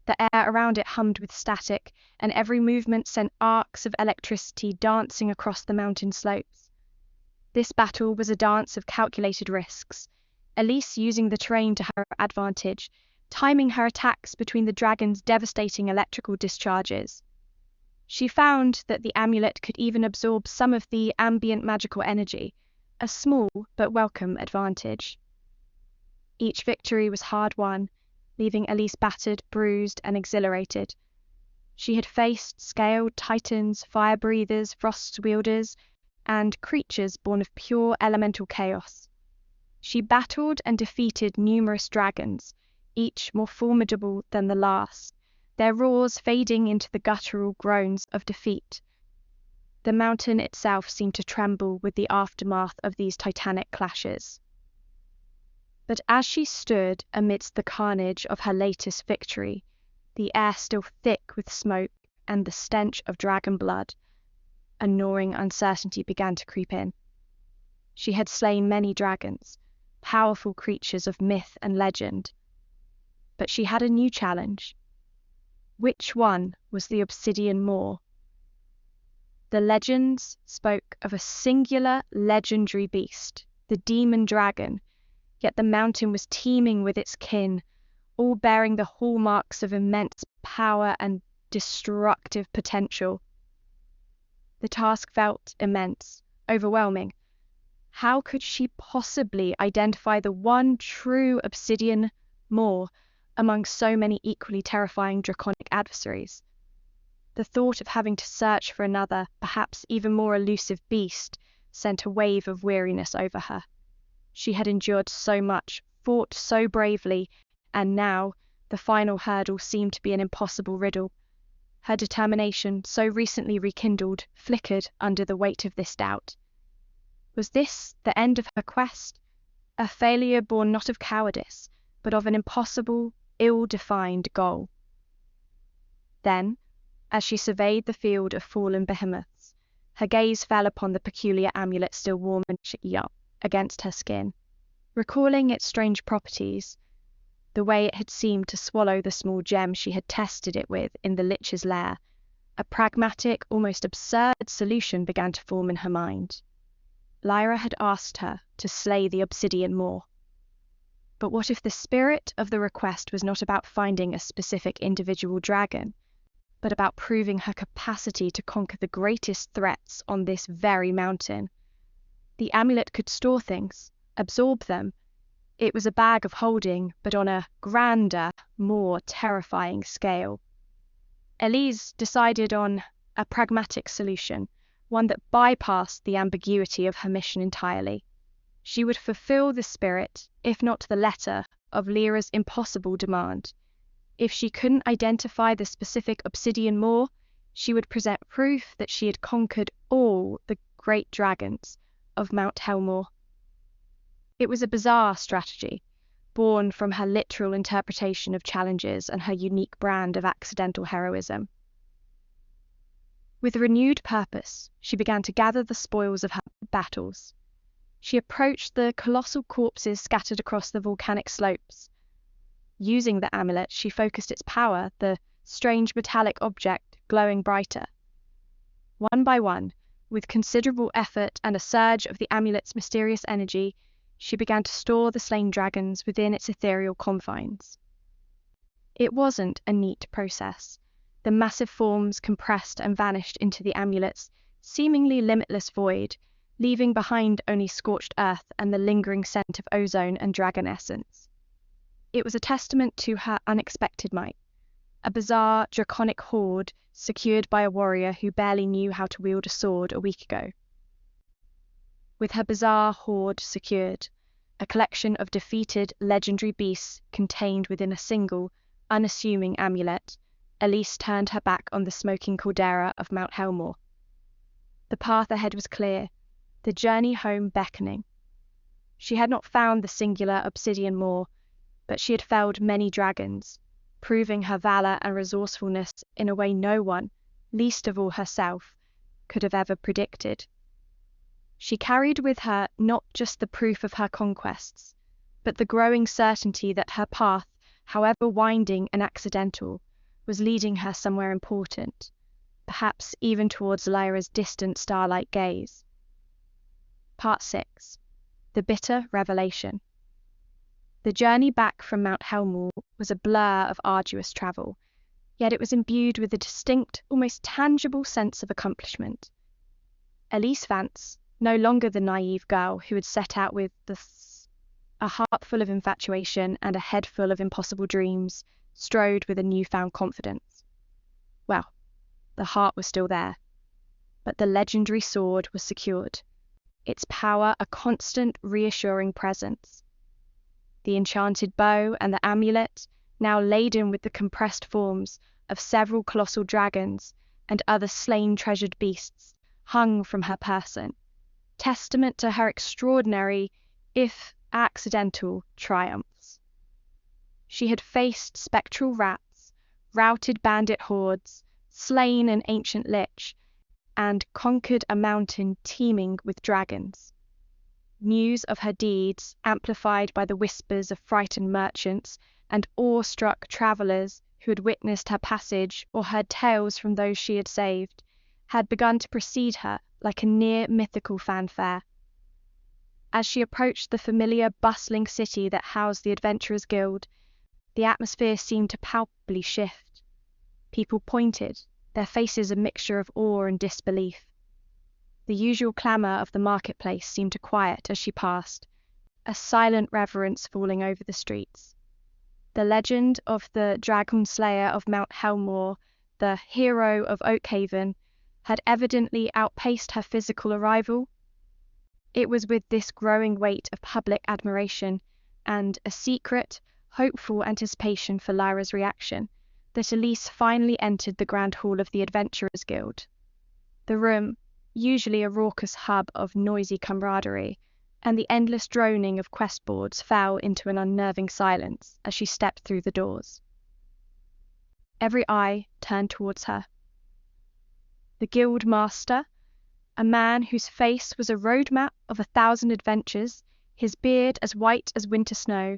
The air around it hummed with static, and every movement sent arcs of electricity dancing across the mountain slopes. This battle was a dance of calculated risks, Elise using the terrain to her advantage, timing her attacks between the dragon's devastating electrical discharges. She found that the amulet could even absorb some of the ambient magical energy, a small but welcome advantage. Each victory was hard won, leaving Elise battered, bruised, and exhilarated. She had faced scaled titans, fire breathers, frost wielders, and creatures born of pure elemental chaos. She battled and defeated numerous dragons, each more formidable than the last, their roars fading into the guttural groans of defeat. The mountain itself seemed to tremble with the aftermath of these titanic clashes. But as she stood amidst the carnage of her latest victory, the air still thick with smoke and the stench of dragon blood, a gnawing uncertainty began to creep in. She had slain many dragons, powerful creatures of myth and legend. But she had a new challenge. Which one was the Obsidian Maw? The legends spoke of a singular legendary beast, the demon dragon, yet the mountain was teeming with its kin, all bearing the hallmarks of immense power and destructive potential. The task felt immense, overwhelming. How could she possibly identify the one true Obsidian Maw among so many equally terrifying draconic adversaries? The thought of having to search for another, perhaps even more elusive beast, sent a wave of weariness over her. She had endured so much, fought so bravely, and now the final hurdle seemed to be an impossible riddle. Her determination, so recently rekindled, flickered under the weight of this doubt. Was this the end of her quest? A failure born not of cowardice, but of an impossible, ill-defined goal? Then, as she surveyed the field of fallen behemoths, her gaze fell upon the peculiar amulet still warm and young against her skin. Recalling its strange properties, the way it had seemed to swallow the small gem she had tested it with in the Lich's lair, a pragmatic, almost absurd solution began to form in her mind. Lyra had asked her to slay the Obsidian Maw. But what if the spirit of the request was not about finding a specific individual dragon, but about proving her capacity to conquer the greatest threats on this very mountain? The amulet could store things, absorb them. It was a bag of holding, but on a grander, more terrifying scale. Elise decided on a pragmatic solution, one that bypassed the ambiguity of her mission entirely. She would fulfill the spirit, if not the letter, of Lyra's impossible demand. If she couldn't identify the specific Obsidian Maw, she would present proof that she had conquered all the great dragons of Mount Helmore. It was a bizarre strategy, born from her literal interpretation of challenges and her unique brand of accidental heroism. With renewed purpose, she began to gather the spoils of her battles. She approached the colossal corpses scattered across the volcanic slopes. Using the amulet, she focused its power, the strange metallic object glowing brighter. One by one, with considerable effort and a surge of the amulet's mysterious energy, she began to store the slain dragons within its ethereal confines. It wasn't a neat process. The massive forms compressed and vanished into the amulet's seemingly limitless void, leaving behind only scorched earth and the lingering scent of ozone and dragon essence. It was a testament to her unexpected might, a bizarre, draconic horde secured by a warrior who barely knew how to wield a sword a week ago. With her bizarre horde secured, a collection of defeated legendary beasts contained within a single, unassuming amulet, Elise turned her back on the smoking caldera of Mount Helmore. The path ahead was clear, the journey home beckoning. She had not found the singular obsidian moor, but she had felled many dragons, proving her valor and resourcefulness in a way no one, least of all herself, could have ever predicted. She carried with her not just the proof of her conquests, but the growing certainty that her path, however winding and accidental, was leading her somewhere important, perhaps even towards Lyra's distant starlight gaze. Part 6. The Bitter Revelation. The journey back from Mount Helmore was a blur of arduous travel, yet it was imbued with a distinct, almost tangible sense of accomplishment. Elise Vance, no longer the naive girl who had set out with a heart full of infatuation and a head full of impossible dreams, strode with a newfound confidence. Well, the heart was still there, but the legendary sword was secured, its power a constant, reassuring presence. The enchanted bow and the amulet, now laden with the compressed forms of several colossal dragons and other slain treasured beasts, hung from her person, testament to her extraordinary, if accidental, triumphs. She had faced spectral rats, routed bandit hordes, slain an ancient lich, and conquered a mountain teeming with dragons. News of her deeds, amplified by the whispers of frightened merchants and awe-struck travellers who had witnessed her passage or heard tales from those she had saved, had begun to precede her like a near-mythical fanfare. As she approached the familiar, bustling city that housed the Adventurers' Guild, the atmosphere seemed to palpably shift. People pointed, their faces a mixture of awe and disbelief. The usual clamour of the marketplace seemed to quiet as she passed, a silent reverence falling over the streets. The legend of the Dragon Slayer of Mount Helmore, the hero of Oakhaven, had evidently outpaced her physical arrival. It was with this growing weight of public admiration and a secret, hopeful anticipation for Lyra's reaction that Elise finally entered the Grand Hall of the Adventurers' Guild. The room, usually a raucous hub of noisy camaraderie, and the endless droning of quest boards fell into an unnerving silence as she stepped through the doors. Every eye turned towards her. The guild master, a man whose face was a roadmap of 1,000 adventures, his beard as white as winter snow,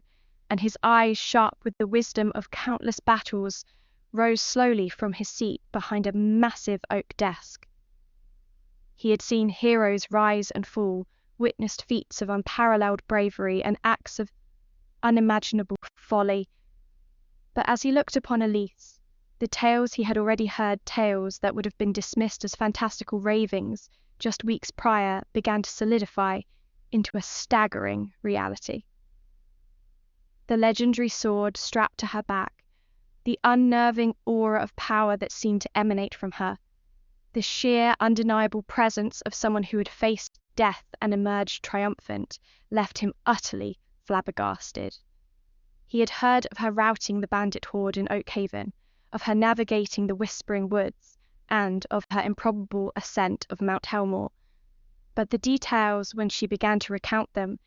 and his eyes sharp with the wisdom of countless battles, rose slowly from his seat behind a massive oak desk. He had seen heroes rise and fall, witnessed feats of unparalleled bravery and acts of unimaginable folly. But as he looked upon Elise, the tales he had already heard, tales that would have been dismissed as fantastical ravings just weeks prior, began to solidify into a staggering reality. The legendary sword strapped to her back, the unnerving aura of power that seemed to emanate from her, the sheer, undeniable presence of someone who had faced death and emerged triumphant, left him utterly flabbergasted. He had heard of her routing the bandit horde in Oakhaven, of her navigating the Whispering Woods, and of her improbable ascent of Mount Helmore. But the details, when she began to recount them,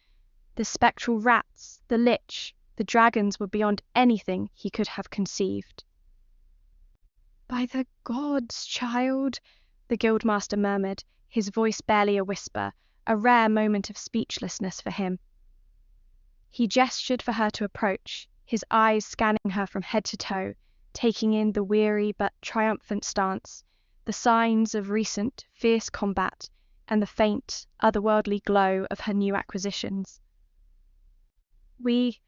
the spectral rats, the lich, the dragons, were beyond anything he could have conceived. "By the gods, child," the guildmaster murmured, his voice barely a whisper, a rare moment of speechlessness for him. He gestured for her to approach, his eyes scanning her from head to toe, taking in the weary but triumphant stance, the signs of recent, fierce combat, and the faint, otherworldly glow of her new acquisitions. We've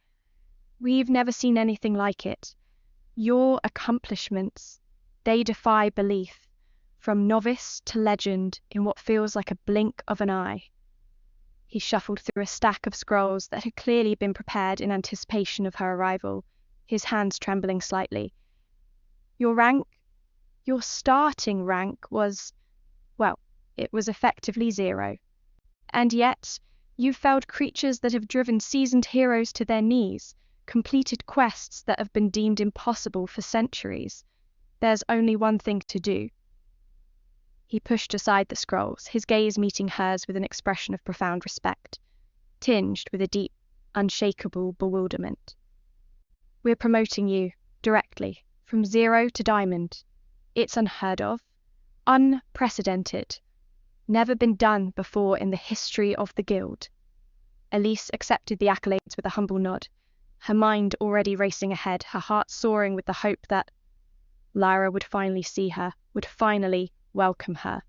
never seen anything like it. Your accomplishments, they defy belief, from novice to legend in what feels like a blink of an eye. He shuffled through a stack of scrolls that had clearly been prepared in anticipation of her arrival, his hands trembling slightly. Your starting rank was, well, it was effectively 0. And yet, you've felled creatures that have driven seasoned heroes to their knees, completed quests that have been deemed impossible for centuries. There's only one thing to do. He pushed aside the scrolls, his gaze meeting hers with an expression of profound respect, tinged with a deep, unshakable bewilderment. "We're promoting you, directly, from 0 to Diamond. It's unheard of, unprecedented, never been done before in the history of the Guild." Elise accepted the accolades with a humble nod, her mind already racing ahead, her heart soaring with the hope that Lyra would finally see her, would finally welcome her.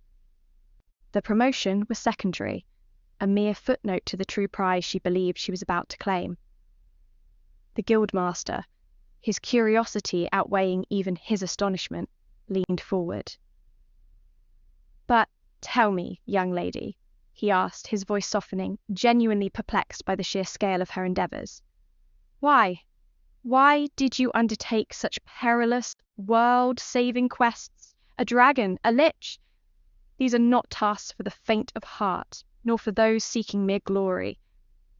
The promotion was secondary, a mere footnote to the true prize she believed she was about to claim. The Guildmaster, his curiosity outweighing even his astonishment, leaned forward. "But tell me, young lady," he asked, his voice softening, genuinely perplexed by the sheer scale of her endeavors. Why did you undertake such perilous, world-saving quests? A dragon, a lich? These are not tasks for the faint of heart, nor for those seeking mere glory.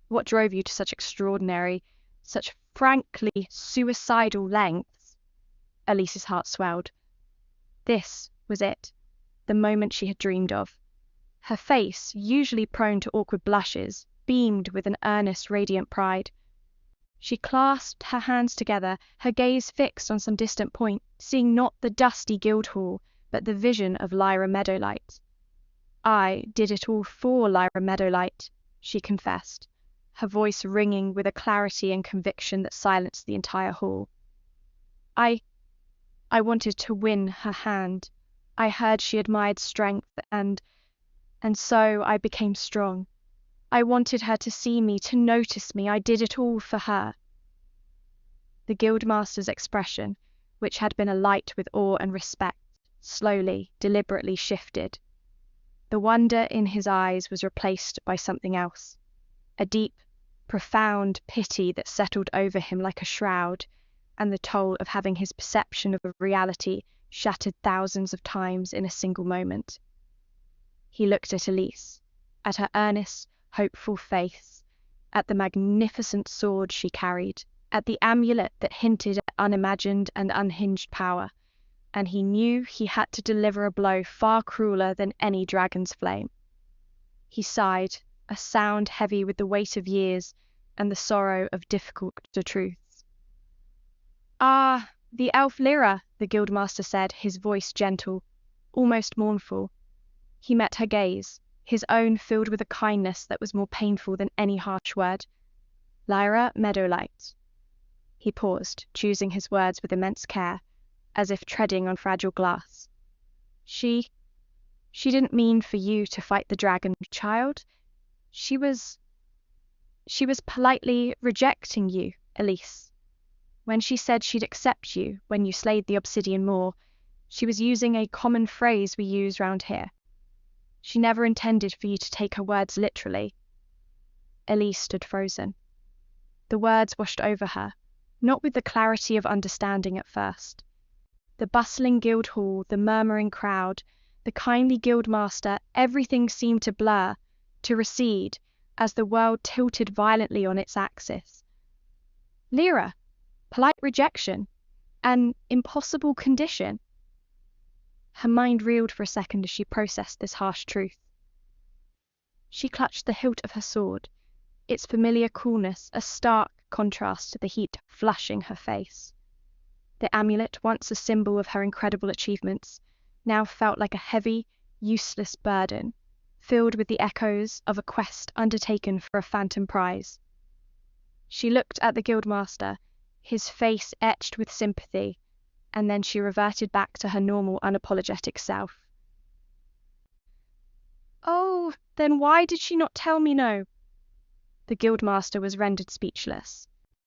What drove you to such extraordinary, such frankly suicidal lengths?" Elise's heart swelled. This was it, the moment she had dreamed of. Her face, usually prone to awkward blushes, beamed with an earnest, radiant pride. She clasped her hands together, her gaze fixed on some distant point, seeing not the dusty Guildhall, but the vision of Lyra Meadowlight. "I did it all for Lyra Meadowlight," she confessed, her voice ringing with a clarity and conviction that silenced the entire hall. I wanted to win her hand. I heard she admired strength, and so I became strong. I wanted her to see me, to notice me. I did it all for her." The Guildmaster's expression, which had been alight with awe and respect, slowly, deliberately shifted. The wonder in his eyes was replaced by something else, a deep, profound pity that settled over him like a shroud, and the toll of having his perception of reality shattered thousands of times in a single moment. He looked at Elise, at her earnest, hopeful face, at the magnificent sword she carried, at the amulet that hinted at unimagined and unhinged power, and he knew he had to deliver a blow far crueler than any dragon's flame. He sighed, a sound heavy with the weight of years and the sorrow of difficult truths. "Ah, the elf Lyra," the Guildmaster said, his voice gentle, almost mournful. He met her gaze, his own filled with a kindness that was more painful than any harsh word. "Lyra Meadowlight." He paused, choosing his words with immense care, as if treading on fragile glass. She didn't mean for you to fight the dragon, child. She was politely rejecting you, Elise. When she said she'd accept you when you slayed the Obsidian Moor, she was using a common phrase we use round here. She never intended for you to take her words literally." Elise stood frozen. The words washed over her, not with the clarity of understanding at first. The bustling Guildhall, the murmuring crowd, the kindly Guildmaster, everything seemed to blur, to recede, as the world tilted violently on its axis. Lyra, polite rejection, an impossible condition. Her mind reeled for a second as she processed this harsh truth. She clutched the hilt of her sword, its familiar coolness a stark contrast to the heat flushing her face. The amulet, once a symbol of her incredible achievements, now felt like a heavy, useless burden, filled with the echoes of a quest undertaken for a phantom prize. She looked at the Guildmaster, his face etched with sympathy, and then she reverted back to her normal, unapologetic self. "Oh, then why did she not tell me no?" The Guildmaster was rendered speechless.